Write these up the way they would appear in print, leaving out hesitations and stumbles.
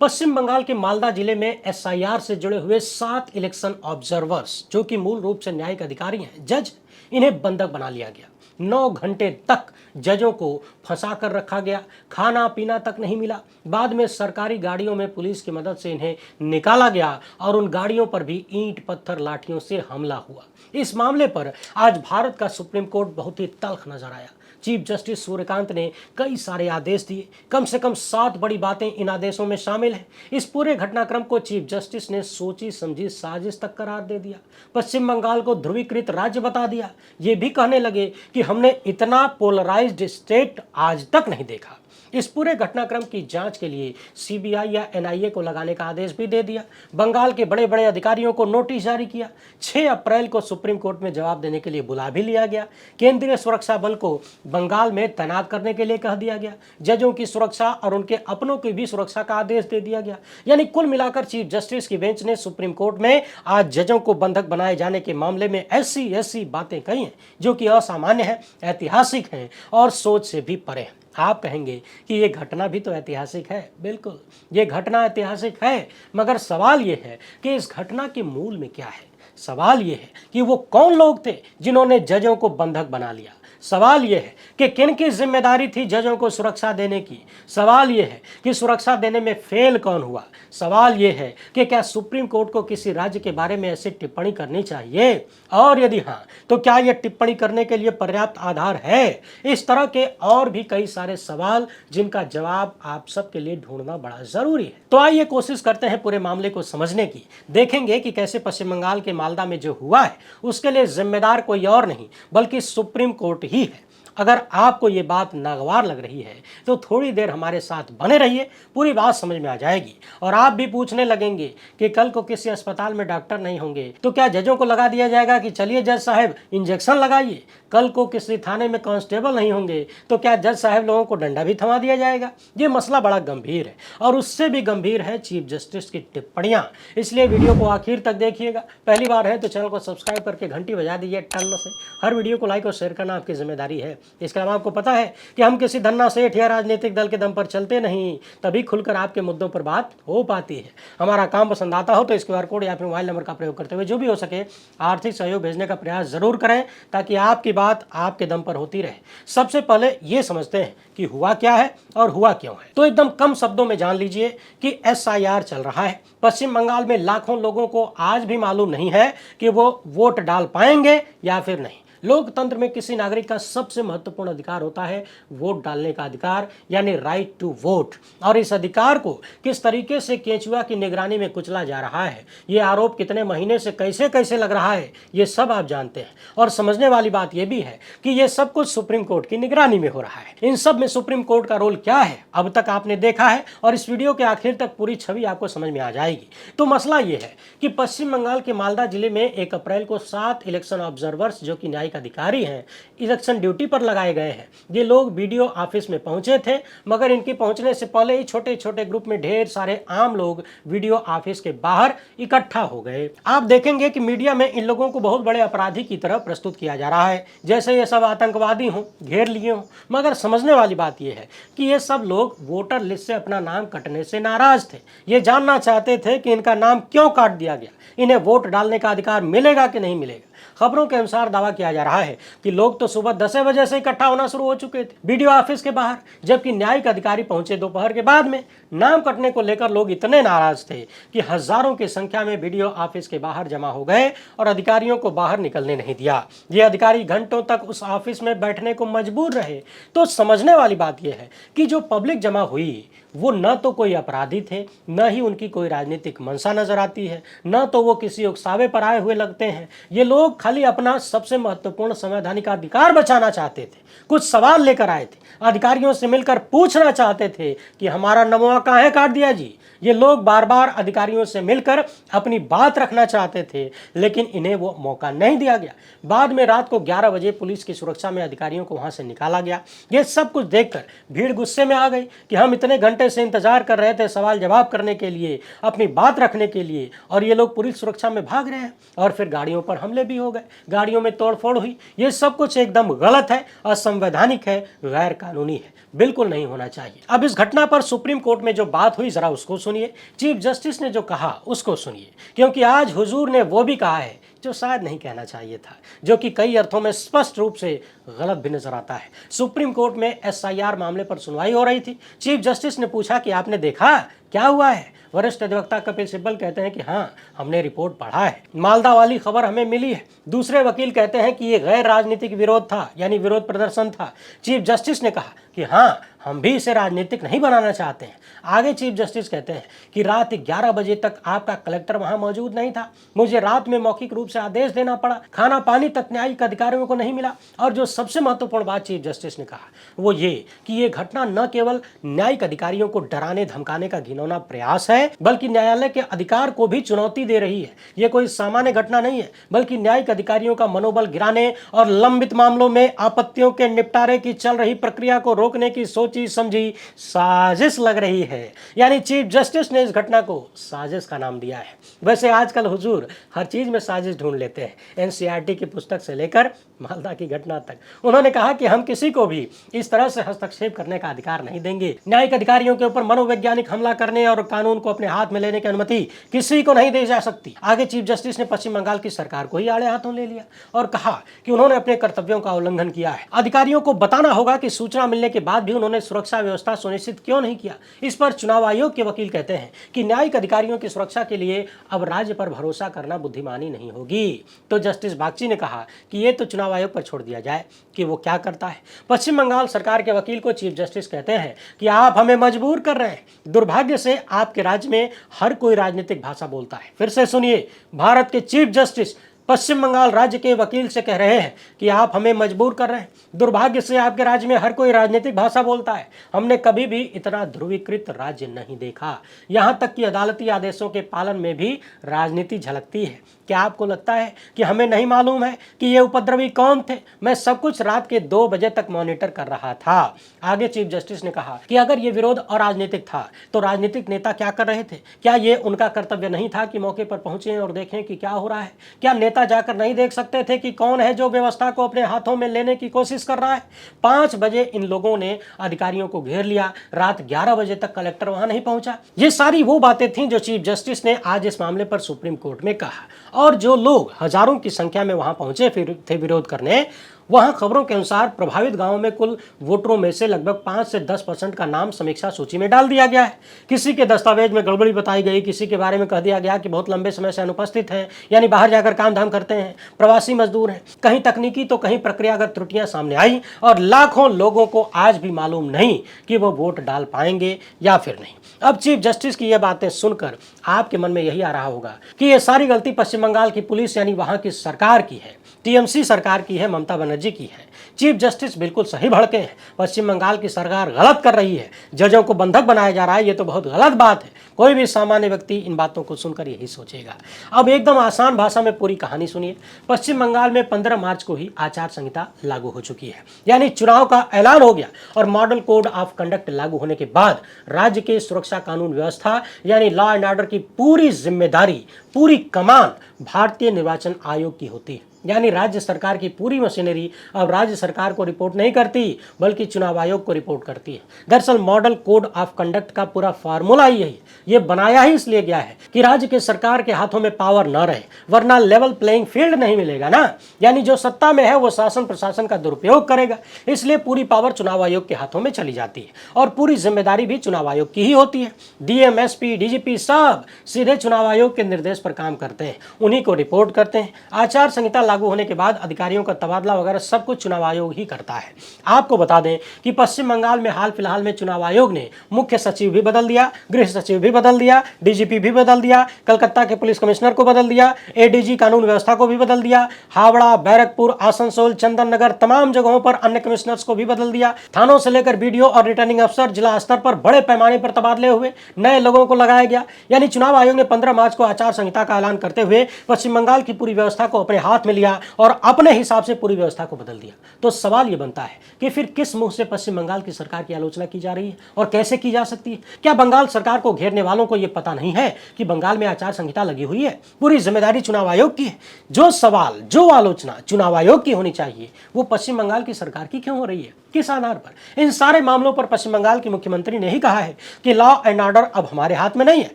पश्चिम बंगाल के मालदा जिले में एसआईआर से जुड़े हुए 7 इलेक्शन ऑब्जर्वर्स जो कि मूल रूप से न्यायिक अधिकारी हैं, जज, इन्हें बंधक बना लिया गया। 9 घंटे तक जजों को फंसा कर रखा गया, खाना पीना तक नहीं मिला। बाद में सरकारी गाड़ियों में पुलिस की मदद से इन्हें निकाला गया और उन गाड़ियों पर भी ईंट पत्थर लाठियों से हमला हुआ। इस मामले पर आज भारत का सुप्रीम कोर्ट बहुत ही तल्ख नजर आया। चीफ जस्टिस सूर्यकांत ने कई सारे आदेश दिए। कम से कम 7 बड़ी बातें इन आदेशों में शामिल हैं। इस पूरे घटनाक्रम को चीफ जस्टिस ने सोची समझी साजिश तक करार दे दिया। पश्चिम बंगाल को ध्रुवीकृत राज्य बता दिया। ये भी कहने लगे कि हमने इतना पोलराइज्ड स्टेट आज तक नहीं देखा। इस पूरे घटनाक्रम की जांच के लिए सीबीआई या एनआईए को लगाने का आदेश भी दे दिया। बंगाल के बड़े बड़े अधिकारियों को नोटिस जारी किया। 6 अप्रैल को सुप्रीम कोर्ट में जवाब देने के लिए बुला भी लिया गया। केंद्रीय सुरक्षा बल को बंगाल में तैनात करने के लिए कह दिया गया। जजों की सुरक्षा और उनके अपनों की भी सुरक्षा का आदेश दे दिया गया। यानी कुल मिलाकर चीफ जस्टिस की बेंच ने सुप्रीम कोर्ट में आज जजों को बंधक बनाए जाने के मामले में ऐसी बातें कही हैं जो कि असामान्य है, ऐतिहासिक हैं और सोच से भी परे हैं। आप कहेंगे कि ये घटना भी तो ऐतिहासिक है। बिल्कुल, ये घटना ऐतिहासिक है, मगर सवाल ये है कि इस घटना के मूल में क्या है। सवाल ये है कि वो कौन लोग थे जिन्होंने जजों को बंधक बना लिया। सवाल यह है कि किन की जिम्मेदारी थी जजों को सुरक्षा देने की। सवाल यह है कि सुरक्षा देने में फेल कौन हुआ। सवाल यह है कि क्या सुप्रीम कोर्ट को किसी राज्य के बारे में ऐसी टिप्पणी करनी चाहिए, और यदि हाँ तो क्या यह टिप्पणी करने के लिए पर्याप्त आधार है। इस तरह के और भी कई सारे सवाल जिनका जवाब आप सबके लिए ढूंढना बड़ा जरूरी है। तो आइए कोशिश करते हैं पूरे मामले को समझने की। देखेंगे कि कैसे पश्चिम बंगाल के मालदा में जो हुआ है उसके लिए जिम्मेदार कोई और नहीं बल्कि सुप्रीम कोर्ट ही है। अगर आपको ये बात नागवार लग रही है तो थोड़ी देर हमारे साथ बने रहिए, पूरी बात समझ में आ जाएगी। और आप भी पूछने लगेंगे कि कल को किसी अस्पताल में डॉक्टर नहीं होंगे तो क्या जजों को लगा दिया जाएगा कि चलिए जज साहब इंजेक्शन लगाइए। कल को किसी थाने में कांस्टेबल नहीं होंगे तो क्या जज साहब लोगों को डंडा भी थमा दिया जाएगा। ये मसला बड़ा गंभीर है और उससे भी गंभीर है चीफ जस्टिस की टिप्पणियां। इसलिए वीडियो को आखिर तक देखिएगा। पहली बार है तो चैनल को सब्सक्राइब करके घंटी बजा दीजिए टन से। हर वीडियो को लाइक और शेयर करना आपकी जिम्मेदारी है। इसके अलावा आपको पता है कि हम किसी धन्ना सेठ या राजनीतिक दल के दम पर चलते नहीं, तभी खुलकर आपके मुद्दों पर बात हो पाती है। हमारा काम पसंद आता हो तो इस QR कोड या फिर मोबाइल नंबर का प्रयोग करते हुए जो भी हो सके आर्थिक सहयोग भेजने का प्रयास जरूर करें ताकि आपकी बात आपके दम पर होती रहे। सबसे पहले ये समझते हैं कि हुआ क्या है और हुआ क्यों है। तो एकदम कम शब्दों में जान लीजिए कि SIR चल रहा है। पश्चिम बंगाल में लाखों लोगों को आज भी मालूम नहीं है कि वो वोट डाल पाएंगे या फिर नहीं। लोकतंत्र में किसी नागरिक का सबसे महत्वपूर्ण अधिकार होता है वोट डालने का अधिकार, यानी राइट टू वोट। और इस अधिकार को किस तरीके से केंचुआ की निगरानी में कुचला जा रहा है, ये आरोप कितने महीने से कैसे कैसे लग रहा है, ये सब आप जानते हैं। और समझने वाली बात यह भी है कि ये सब कुछ सुप्रीम कोर्ट की निगरानी में हो रहा है। इन सब में सुप्रीम कोर्ट का रोल क्या है अब तक आपने देखा है और इस वीडियो के आखिर तक पूरी छवि आपको समझ में आ जाएगी। तो मसला ये है कि पश्चिम बंगाल के मालदा जिले में 1 अप्रैल को 7 इलेक्शन ऑब्जर्वर्स जो कि न्यायिक अधिकारी हैं इलेक्शन ड्यूटी पर लगाए गए हैं। ये लोग वीडियो ऑफिस में पहुंचे थे, मगर इनके पहुंचने से पहले ही छोटे छोटे ग्रुप में ढेर सारे आम लोग वीडियो ऑफिस के बाहर इकट्ठा हो गए। आप देखेंगे कि मीडिया में इन लोगों को बहुत बड़े अपराधी की तरह प्रस्तुत किया जा रहा है, जैसे ये सब आतंकवादी हों, घेर लिए हों। मगर समझने वाली बात यह है कि ये सब लोग वोटर लिस्ट से अपना नाम कटने से नाराज थे। ये जानना चाहते थे कि इनका नाम क्यों काट दिया गया, इन्हें वोट डालने का अधिकार मिलेगा कि नहीं मिलेगा। खबरों के अनुसार दावा किया जा रहा है कि लोग तो सुबह 10 बजे से इकट्ठा होना शुरू हो चुके थे वीडियो ऑफिस के बाहर, जबकि न्यायिक अधिकारी पहुंचे दोपहर के बाद में। नाम कटने को लेकर लोग इतने नाराज थे कि हजारों की संख्या में वीडियो ऑफिस के बाहर जमा हो गए और अधिकारियों को बाहर निकलने नहीं दिया। ये अधिकारी घंटों तक उस ऑफिस में बैठने को मजबूर रहे। तो समझने वाली बात यह है कि जो पब्लिक जमा हुई वो न तो कोई अपराधी थे, न ही उनकी कोई राजनीतिक मंशा नजर आती है, न तो वो किसी उकसावे पर आए हुए लगते हैं। ये लोग खाली अपना सबसे महत्वपूर्ण संवैधानिक अधिकार बचाना चाहते थे। कुछ सवाल लेकर आए थे, अधिकारियों से मिलकर पूछना चाहते थे कि हमारा नमवा काहे काट दिया जी। ये लोग बार बार अधिकारियों से मिलकर अपनी बात रखना चाहते थे, लेकिन इन्हें वो मौका नहीं दिया गया। बाद में रात को 11 बजे पुलिस की सुरक्षा में अधिकारियों को वहां से निकाला गया। ये सब कुछ देखकर भीड़ गुस्से में आ गई कि हम इतने घंटे से इंतजार कर रहे थे सवाल जवाब करने के लिए, अपनी बात रखने के लिए, और ये लोग पुलिस सुरक्षा में भाग रहे हैं। और फिर गाड़ियों पर हमले भी हो गए, गाड़ियों में तोड़फोड़ हुई। ये सब कुछ एकदम गलत है, असंवैधानिक है, गैर कानूनी है, बिल्कुल नहीं होना चाहिए। अब इस घटना पर सुप्रीम कोर्ट में में जो बात हुई जरा उसको सुनिए, चीफ जस्टिस ने जो कहा उसको सुनिए, क्योंकि आज हुजूर ने वो भी कहा है जो शायद नहीं कहना चाहिए था, जो कि कई अर्थों में स्पष्ट रूप से गलत भी नजर आता है। सुप्रीम कोर्ट में एसआईआर मामले पर सुनवाई हो रही थी। चीफ जस्टिस ने पूछा कि आपने देखा क्या हुआ है? वरिष्ठ अधिवक्ता कपिल सिब्बल कहते हैं कि हाँ, हमने रिपोर्ट पढ़ा है, मालदा वाली खबर हमें मिली है। दूसरे वकील कहते हैं कि ये गैर राजनीतिक विरोध था, यानी विरोध प्रदर्शन था। चीफ जस्टिस ने कहा कि हाँ, हम भी इसे राजनीतिक नहीं बनाना चाहते हैं। आगे चीफ जस्टिस कहते हैं कि रात 11 बजे तक आपका कलेक्टर वहां मौजूद नहीं था, मुझे रात में मौखिक रूप से आदेश देना पड़ा, खाना पानी तक न्यायिक अधिकारियों को नहीं मिला। और जो सबसे महत्वपूर्ण बात चीफ जस्टिस ने कहा वो ये कि ये घटना न केवल न्यायिक अधिकारियों को डराने धमकाने का घिनौना प्रयास है, बल्कि न्यायालय के अधिकार को भी चुनौती दे रही है। ये कोई सामान्य घटना नहीं है, बल्कि न्यायिक अधिकारियों का मनोबल गिराने और लंबित मामलों में आपत्तियों के निपटारे की चल रही प्रक्रिया को रोकने की सोची समझी साजिश लग रही है। यानी चीफ जस्टिस ने इस घटना को साजिश का नाम दिया है। वैसे आजकल हुजूर हर चीज में साजिश ढूंढ लेते हैं, एनसीईआरटी की पुस्तक से लेकर मालदा की घटना तक। उन्होंने कहा कि हम किसी को भी इस तरह से हस्तक्षेप करने का अधिकार नहीं देंगे। न्यायिक अधिकारियों के ऊपर मनोवैज्ञानिक हमला करने और कानून को अपने हाथ में लेने की अनुमति किसी को नहीं दी जा सकती। आगे चीफ जस्टिस ने पश्चिम बंगाल की सरकार को ही आड़े हाथों ले लिया और कहा कि उन्होंने अपने कर्तव्यों का उल्लंघन किया है। अधिकारियों को बताना होगा कि सूचना मिलने के बाद भी उन्होंने सुरक्षा व्यवस्था सुनिश्चित क्यों नहीं किया। इस पर चुनाव आयोग के वकील कहते हैं कि न्यायिक अधिकारियों की सुरक्षा के लिए अब राज्य पर भरोसा करना बुद्धिमानी नहीं होगी। तो जस्टिस बागची ने कहा कि ये तो चुनाव आयोग पर छोड़ दिया जाए कि वो क्या करता है। पश्चिम बंगाल सरकार के वकील को चीफ जस्टिस कहते हैं कि आप हमें मजबूर कर रहे हैं। दुर्भाग्य से आपके राज्य में हर कोई राजनीतिक भाषा बोलता है। फिर से सुनिए, भारत के चीफ जस्टिस पश्चिम बंगाल राज्य के वकील से कह रहे हैं कि आप हमें मजबूर कर रहे हैं। दुर्भाग्य से आपके राज्य में हर कोई राजनीतिक भाषा बोलता है। हमने कभी भी इतना ध्रुवीकृत राज्य नहीं देखा। यहाँ तक कि अदालती आदेशों के पालन में भी राजनीति झलकती है। क्या आपको लगता है कि हमें नहीं मालूम है कि ये उपद्रवी कौन थे? मैं सब कुछ रात के 2 बजे तक मॉनिटर कर रहा था। आगे चीफ जस्टिस ने कहा कि अगर ये विरोध अराजनीतिक था तो राजनीतिक नेता क्या कर रहे थे? क्या ये उनका कर्तव्य नहीं था कि मौके पर पहुंचे और देखें कि क्या हो रहा है? क्या नेता जाकर नहीं देख सकते थे कि कौन है जो व्यवस्था को अपने हाथों में लेने की कोशिश कर रहा है? 5 बजे इन लोगों ने अधिकारियों को घेर लिया, रात 11 बजे तक कलेक्टर वहां नहीं पहुंचा। ये सारी वो बातें थीं जो चीफ जस्टिस ने आज इस मामले पर सुप्रीम कोर्ट में कहा। और जो लोग हजारों की संख्या में वहां पहुंचे थे विरोध करने, वहां खबरों के अनुसार प्रभावित गांवों में कुल वोटरों में से लगभग 5 से 10% का नाम समीक्षा सूची में डाल दिया गया है। किसी के दस्तावेज में गड़बड़ी बताई गई, किसी के बारे में कह दिया गया कि बहुत लंबे समय से अनुपस्थित हैं, यानी बाहर जाकर काम धाम करते हैं, प्रवासी मजदूर हैं। कहीं तकनीकी तो कहीं प्रक्रियागत त्रुटियां सामने आई और लाखों लोगों को आज भी मालूम नहीं कि वो वोट डाल पाएंगे या फिर नहीं। अब चीफ जस्टिस की ये बातें सुनकर आपके मन में यही आ रहा होगा कि ये सारी गलती पश्चिम बंगाल की पुलिस यानी वहां की सरकार की है, टीएमसी सरकार की है, ममता बनर्जी की है। चीफ जस्टिस बिल्कुल सही भड़के हैं। पश्चिम बंगाल की सरकार गलत कर रही है, जजों को बंधक बनाया जा रहा है, ये तो बहुत गलत बात है। कोई भी सामान्य व्यक्ति इन बातों को सुनकर यही सोचेगा। अब एकदम आसान भाषा में पूरी कहानी सुनिए। पश्चिम बंगाल में 15 मार्च को ही आचार संहिता लागू हो चुकी है, यानी चुनाव का ऐलान हो गया और मॉडल कोड ऑफ कंडक्ट लागू होने के बाद राज्य के सुरक्षा कानून व्यवस्था यानी लॉ एंड ऑर्डर की पूरी जिम्मेदारी, पूरी कमान भारतीय निर्वाचन आयोग की होती है। यानी राज्य सरकार की पूरी मशीनरी अब राज्य सरकार को रिपोर्ट नहीं करती बल्कि चुनाव आयोग को रिपोर्ट करती है। दरअसल मॉडल कोड ऑफ कंडक्ट का पूरा फार्मूला यही है। ये बनाया ही इसलिए गया है कि राज्य के सरकार के हाथों में पावर न रहे, वरना लेवल प्लेइंग फील्ड नहीं मिलेगा ना। यानी जो सत्ता में है वो शासन प्रशासन का दुरुपयोग करेगा, इसलिए पूरी पावर चुनाव आयोग के हाथों में चली जाती है और पूरी जिम्मेदारी भी चुनाव आयोग की ही होती है। डीएम, एसपी, डीजीपी सब सीधे चुनाव आयोग के निर्देश पर काम करते हैं, उन्हीं को रिपोर्ट करते हैं। आचार संहिता लागू होने के बाद अधिकारियों का तबादला वगैरह सब कुछ चुनाव आयोग ही करता है। आपको बता दें कि पश्चिम बंगाल में हाल फिलहाल में चुनाव आयोग ने मुख्य सचिव भी बदल दिया, गृह सचिव भी बदल दिया, डीजीपी भी बदल दिया, कलकत्ता के पुलिस कमिश्नर को बदल दिया, एडीजी कानून व्यवस्था को भी बदल दिया, हावड़ा, बैरकपुर, आसनसोल, चंदन नगर तमाम जगहों पर अन्य कमिश्नर्स को भी बदल दिया। थानों से लेकर बीडीओ और रिटर्निंग अफसर जिला स्तर पर बड़े पैमाने पर तबादले हुए, नए लोगों को लगाया गया। यानी चुनाव आयोग ने 15 मार्च को आचार संहिता का ऐलान करते हुए पश्चिम बंगाल की पूरी व्यवस्था को अपने हाथ में लिया और अपने हिसाब से पूरी व्यवस्था को बदल दिया। तो सवाल यह बनता है कि फिर किस मुंह से पश्चिम बंगाल की सरकार की आलोचना की जा रही है और कैसे की जा सकती है? क्या बंगाल सरकार को घेरने वालों को यह पता नहीं है कि बंगाल में आचार संहिता लगी हुई है? पूरी जिम्मेदारी चुनाव आयोग की है। जो सवाल, जो आलोचना चुनाव आयोग की होनी चाहिए वो पश्चिम बंगाल की सरकार की क्यों हो रही है? किस आधार पर? इन सारे मामलों पर पश्चिम बंगाल की मुख्यमंत्री ने ही कहा है कि लॉ एंड ऑर्डर अब हमारे हाथ में नहीं है,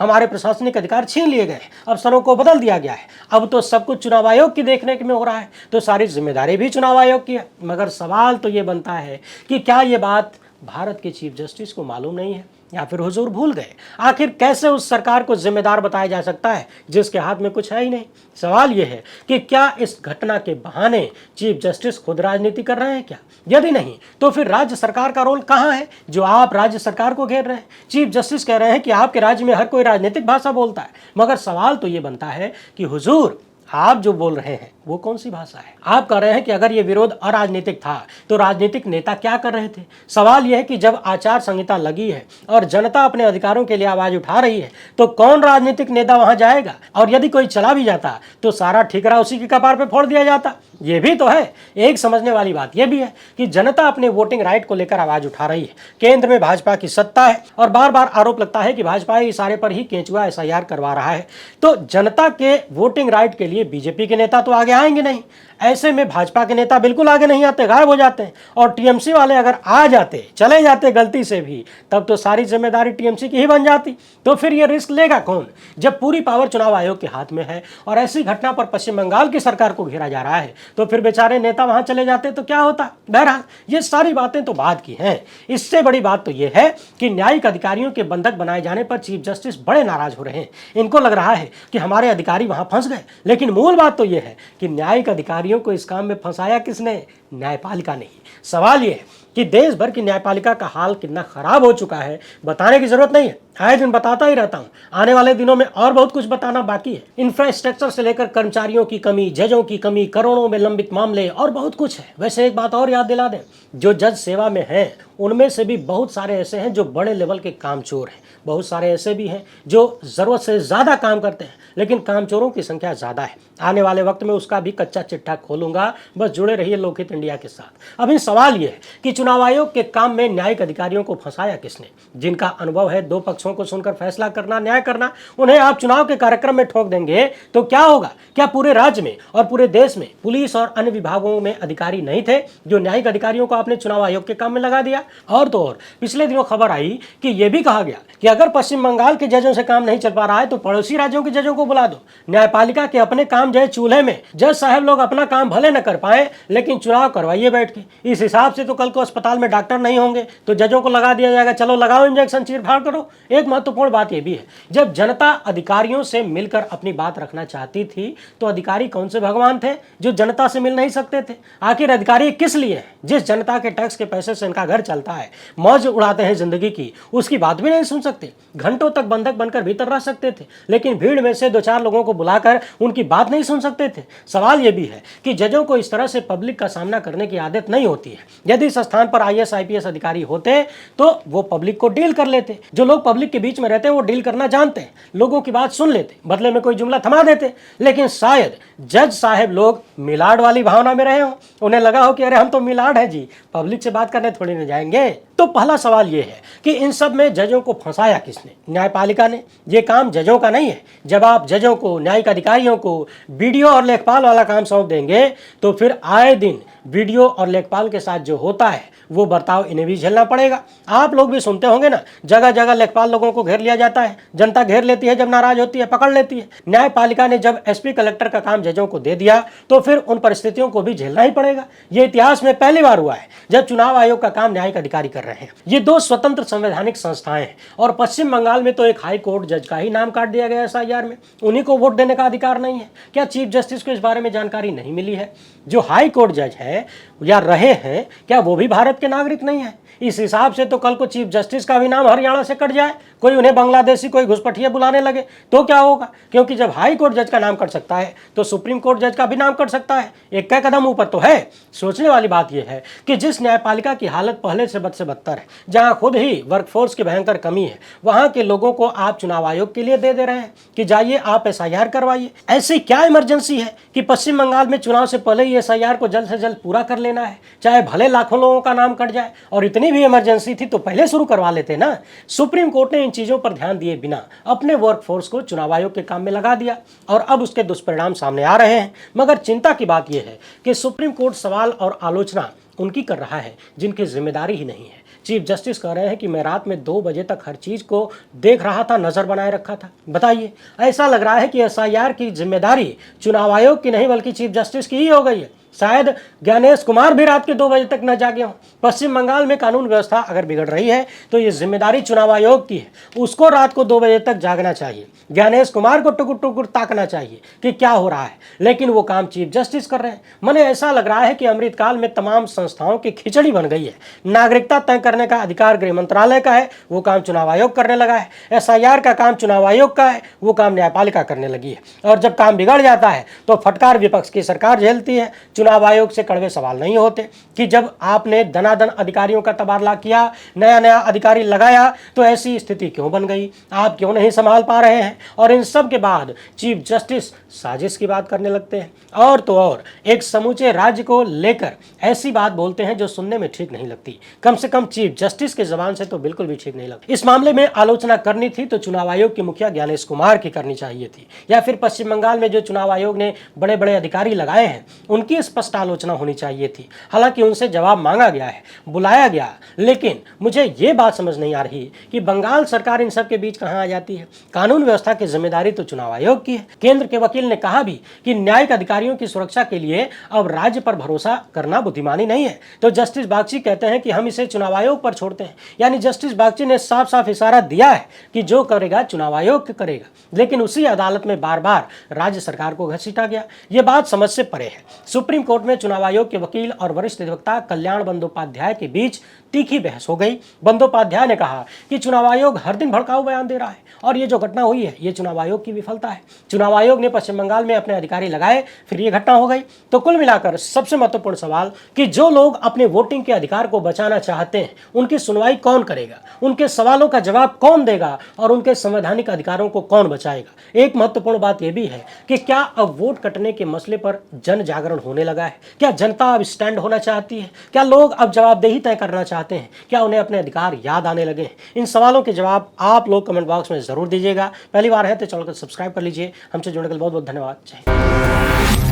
हमारे प्रशासनिक अधिकार छीन लिए गए, अफसरों को बदल दिया गया है, अब तो सब कुछ चुनाव आयोग की देखने में हो रहा है, तो सारी जिम्मेदारी भी चुनाव आयोग की है। मगर सवाल तो ये बनता है कि क्या ये बात भारत के चीफ जस्टिस को मालूम नहीं है या फिर हुजूर भूल गए? आखिर कैसे उस सरकार को जिम्मेदार बताया जा सकता है जिसके हाथ में कुछ है ही नहीं? सवाल यह है कि क्या इस घटना के बहाने चीफ जस्टिस खुद राजनीति कर रहे हैं क्या? यदि नहीं तो फिर राज्य सरकार का रोल कहां है जो आप राज्य सरकार को घेर रहे हैं? चीफ जस्टिस कह रहे हैं कि आपके राज्य में हर कोई राजनीतिक भाषा बोलता है, मगर सवाल तो ये बनता है कि हुजूर आप जो बोल रहे हैं वो कौन सी भाषा है? आप कह रहे हैं कि अगर ये विरोध अराजनीतिक था तो राजनीतिक नेता क्या कर रहे थे? सवाल यह है कि जब आचार संहिता लगी है और जनता अपने अधिकारों के लिए आवाज उठा रही है तो कौन राजनीतिक नेता वहां जाएगा? और यदि कोई चला भी जाता तो सारा ठिकरा उसी के कपार पे फोड़ दिया जाता। ये भी तो है। एक समझने वाली बात यह भी है कि जनता अपने वोटिंग राइट को लेकर आवाज उठा रही है, केंद्र में भाजपा की सत्ता है और बार बार आरोप लगता है कि भाजपा इशारे पर ही केंचुआ एसआईआर करवा रहा है, तो जनता के वोटिंग राइट के लिए बीजेपी के नेता तो आगे आएंगे नहीं। ऐसे में भाजपा के नेता बिल्कुल आगे नहीं आते, गायब हो जाते हैं। और टीएमसी वाले अगर आ जाते, चले जाते गलती से भी, तब तो सारी जिम्मेदारी टीएमसी की ही बन जाती। तो फिर ये रिस्क लेगा कौन जब पूरी पावर चुनाव आयोग के हाथ में है? और ऐसी घटना पर पश्चिम बंगाल की सरकार को घेरा जा रहा है तो फिर बेचारे नेता वहां चले जाते तो क्या होता? बहरहाल ये सारी बातें तो बात की हैं। इससे बड़ी बात तो यह है कि न्यायिक अधिकारियों के बंधक बनाए जाने पर चीफ जस्टिस बड़े नाराज हो रहे हैं। इनको लग रहा है कि हमारे अधिकारी वहां फंस गए, लेकिन मूल बात तो यह है कि न्यायिक अधिकारियों को इस काम में फंसाया किसने? न्यायपालिका नहीं। सवाल यह है कि देश भर की न्यायपालिका का हाल कितना खराब हो चुका है बताने की जरूरत नहीं है, आए दिन बताता ही रहता हूं। आने वाले दिनों में और बहुत कुछ बताना बाकी है। इंफ्रास्ट्रक्चर से लेकर कर्मचारियों की कमी, जजों की कमी, करोड़ों में लंबित मामले और बहुत कुछ है। वैसे एक बात और याद दिला दें, जो जज सेवा में हैं उनमें से भी बहुत सारे ऐसे हैं जो बड़े लेवल के कामचोर हैं, बहुत सारे ऐसे भी हैं जो जरूरत से ज्यादा काम करते हैं, लेकिन कामचोरों की संख्या ज्यादा है। आने वाले वक्त में उसका भी कच्चा चिट्ठा खोलूंगा, बस जुड़े रहिए लोकहित इंडिया के साथ। अभी सवाल यह है कि चुनाव आयोग के काम में न्यायिक अधिकारियों को फंसाया किसने? जिनका अनुभव है दो पक्षों को सुनकर फैसला करना, न्याय करना, उन्हें आप चुनाव के कार्यक्रम में ठोक देंगे तो क्या होगा? क्या पूरे राज्य में और पूरे देश में पुलिस और अन्य विभागों में अधिकारी नहीं थे जो न्यायिक अधिकारियों को आपने चुनाव आयोग के काम में लगा दिया? और तो और पिछले दिनों खबर आई कि यह भी कहा गया कि अगर पश्चिम बंगाल के जजों से काम नहीं चल पा रहा है तो पड़ोसी राज्यों के जजों को बुला दो। न्यायपालिका के अपने काम जो है चूल्हे में, जज साहब लोग अपना काम भले न कर पाए लेकिन चुनाव करवाइए बैठ के। इस हिसाब से तो कल को अस्पताल में डॉक्टर नहीं होंगे तो जजों को लगा दिया जाएगा, चलो लगाओ इंजेक्शन, चीर-फाड़ करो। एक महत्वपूर्ण बात यह भी है, जब जनता अधिकारियों से मिलकर अपनी बात रखना चाहती थी तो अधिकारी कौन से भगवान थे जो जनता से मिल नहीं सकते थे? आखिर अधिकारी किस लिए हैं? जिस जनता के टैक्स के पैसे से इनका घर चलता है, मौज उड़ाते हैं जिंदगी की, उसकी बात भी नहीं सुन सकते। घंटों तक बंधक बनकर भीतर रह सकते थे लेकिन भीड़ में से दो चार लोगों को बुलाकर उनकी बात नहीं सुन सकते थे। सवाल यह भी है कि जजों को इस तरह से पब्लिक का सामना करने की आदत नहीं होती है। यदि इस स्थान पर आईएएस आईपीएस अधिकारी होते तो वो पब्लिक को डील कर लेते। जो लोग पब्लिक के बीच में रहते हैं वो डील करना जानते हैं, लोगों की बात सुन लेते, बदले में कोई जुमला थमा देते। लेकिन शायद जज साहब लोग मिलाड वाली भावना में रहे हो, उन्हें लगा हो कि अरे हम तो मिलाड है जी, पब्लिक से बात करने थोड़ी न जाएंगे। तो पहला सवाल यह है कि इन सब में जजों को फंसाया किसने? न्यायपालिका ने। यह काम जजों का नहीं है। जब आप जजों को, न्यायिक अधिकारियों को वीडियो और लेखपाल वाला काम सौंप देंगे तो फिर आए दिन वीडियो और लेखपाल के साथ जो होता है वो बर्ताव इन्हें भी झेलना पड़ेगा। आप लोग भी सुनते होंगे ना, जगह जगह लेखपाल लोगों को घेर लिया जाता है, जनता घेर लेती है, जब नाराज होती है पकड़ लेती है। न्यायपालिका ने जब एसपी कलेक्टर का काम जजों को दे दिया तो फिर उन परिस्थितियों को भी झेलना ही पड़ेगा। यह इतिहास में पहली बार हुआ है जब चुनाव आयोग का काम न्यायिक अधिकारी कर रहे हैं। ये दो स्वतंत्र संवैधानिक संस्थाएं हैं और पश्चिम बंगाल में तो एक हाई कोर्ट जज का ही नाम काट दिया गया एसआईआर में, उन्हीं को वोट देने का अधिकार नहीं है। क्या चीफ जस्टिस को इस बारे में जानकारी नहीं मिली है? जो हाई कोर्ट जज है या रहे हैं, क्या वो भी भारत के नागरिक नहीं है? इस हिसाब से तो कल को चीफ जस्टिस का भी नाम हरियाणा से कट जाए, कोई उन्हें बांग्लादेशी, कोई घुसपैठिया बुलाने लगे तो क्या होगा? क्योंकि जब हाई कोर्ट जज का नाम कट सकता है तो सुप्रीम कोर्ट जज का भी नाम कट सकता है। एक का कदम ऊपर तो है। सोचने वाली बात यह है कि जिस न्यायपालिका की हालत पहले से बद से बदतर है, जहां खुद ही वर्कफोर्स की भयंकर कमी है, वहां के लोगों को आप चुनाव आयोग के लिए दे रहे हैं कि जाइए आप एसआईआर करवाइए। ऐसी क्या इमरजेंसी है कि पश्चिम बंगाल में चुनाव से पहले ही एसआईआर को जल्द से जल्द पूरा कर लेना है, चाहे भले लाखों लोगों का नाम कट जाए? और इतनी इतनी भी इमरजेंसी थी तो पहले शुरू करवा लेते ना। सुप्रीम कोर्ट ने इन चीजों पर ध्यान दिए बिना अपने वर्कफोर्स को चुनाव आयोग के काम में लगा दिया और अब उसके दुष्परिणाम सामने आ रहे हैं। मगर चिंता की बात यह है कि सुप्रीम कोर्ट सवाल और आलोचना उनकी कर रहा है जिनकी जिम्मेदारी ही नहीं है। चीफ जस्टिस कह रहे हैं कि मैं रात में 2 बजे तक हर चीज को देख रहा था, नजर बनाए रखा था। बताइए, ऐसा लग रहा है कि एसआईआर की जिम्मेदारी चुनाव आयोग की नहीं बल्कि चीफ जस्टिस की ही हो गई है। शायद ज्ञानेश कुमार भी रात के 2 बजे तक न जागे हों। पश्चिम बंगाल में कानून व्यवस्था अगर बिगड़ रही है तो ये जिम्मेदारी चुनाव आयोग की है। उसको रात को 2 बजे तक जागना चाहिए, ज्ञानेश कुमार को टुकुर टुकुर ताकना चाहिए कि क्या हो रहा है, लेकिन वो काम चीफ जस्टिस कर रहे हैं। मने ऐसा लग रहा है कि अमृतकाल में तमाम संस्थाओं की खिचड़ी बन गई है। नागरिकता तय करने का अधिकार गृह मंत्रालय का है, वो काम चुनाव आयोग करने लगा है। एसआईआर का काम चुनाव आयोग का है, वो काम न्यायपालिका करने लगी है। और जब काम बिगड़ जाता है तो फटकार विपक्ष की सरकार झेलती है। चुनाव आयोग से कड़वे सवाल नहीं होते कि जब आपने दनादन अधिकारियों का तबादला किया, नया नया अधिकारी लगाया, तो ऐसी स्थिति क्यों बन गई, आप क्यों नहीं संभाल पा रहे हैं। और इन सब के बाद चीफ जस्टिस साजिश की बात करने लगते हैं और तो और एक समूचे राज्य को लेकर ऐसी बात बोलते हैं जो सुनने में ठीक नहीं लगती। कम से कम चीफ जस्टिस की जबान से तो बिल्कुल भी ठीक नहीं लगती। इस मामले में आलोचना करनी थी तो चुनाव आयोग के मुखिया ज्ञानेश कुमार की करनी चाहिए थी, या फिर पश्चिम बंगाल में जो चुनाव आयोग ने बड़े बड़े अधिकारी लगाए हैं उनकी स्पष्ट आलोचना होनी चाहिए थी। हालांकि उनसे जवाब मांगा गया है, बुलाया गया, लेकिन मुझे ये बात समझ नहीं आ रही कि बंगाल सरकार इन सब के बीच कहां आ जाती है। कानून व्यवस्था की जिम्मेदारी तो चुनाव आयोग की है। केंद्र के वकील ने कहा भी कि न्यायिक अधिकारियों की सुरक्षा के लिए अब राज्य पर भरोसा करना बुद्धिमानी नहीं है। तो जस्टिस बागची कहते हैं कि हम इसे चुनाव आयोग पर छोड़ते हैं। यानी जस्टिस बागची ने साफ साफ इशारा दिया है कि जो करेगा चुनाव आयोग करेगा, लेकिन उसी अदालत में बार बार राज्य सरकार को घसीटा गया। यह बात समझ से परे है। सुप्रीम कोर्ट में चुनाव आयोग के वकील और वरिष्ठ अधिवक्ता कल्याण बंदोपाध्याय के बीच तीखी बहस हो गई। बंदोपाध्याय ने कहा कि चुनाव आयोग हर दिन भड़काऊ बयान दे रहा है और ये जो घटना हुई है ये चुनाव आयोग की विफलता है। चुनाव आयोग ने पश्चिम बंगाल में अपने अधिकारी लगाए, फिर ये घटना हो गई। तो कुल मिलाकर सबसे महत्वपूर्ण सवाल कि जो लोग अपने वोटिंग के अधिकार को बचाना चाहते हैं उनकी सुनवाई कौन करेगा, उनके सवालों का जवाब कौन देगा और उनके संवैधानिक अधिकारों को कौन बचाएगा। एक महत्वपूर्ण बात यह भी है कि क्या अब वोट कटने के मसले पर जन जागरण होने लगा है? क्या जनता अब स्टैंड होना चाहती है? क्या लोग अब जवाबदेही तय करना चाहते हैं? क्या उन्हें अपने अधिकार याद आने लगे हैं? इन सवालों के जवाब आप लोग कमेंट बॉक्स में जरूर दीजिएगा। पहली बार है तो चैनल को सब्सक्राइब कर लीजिए। हमसे जुड़ने के लिए बहुत बहुत धन्यवाद। जय हिंद।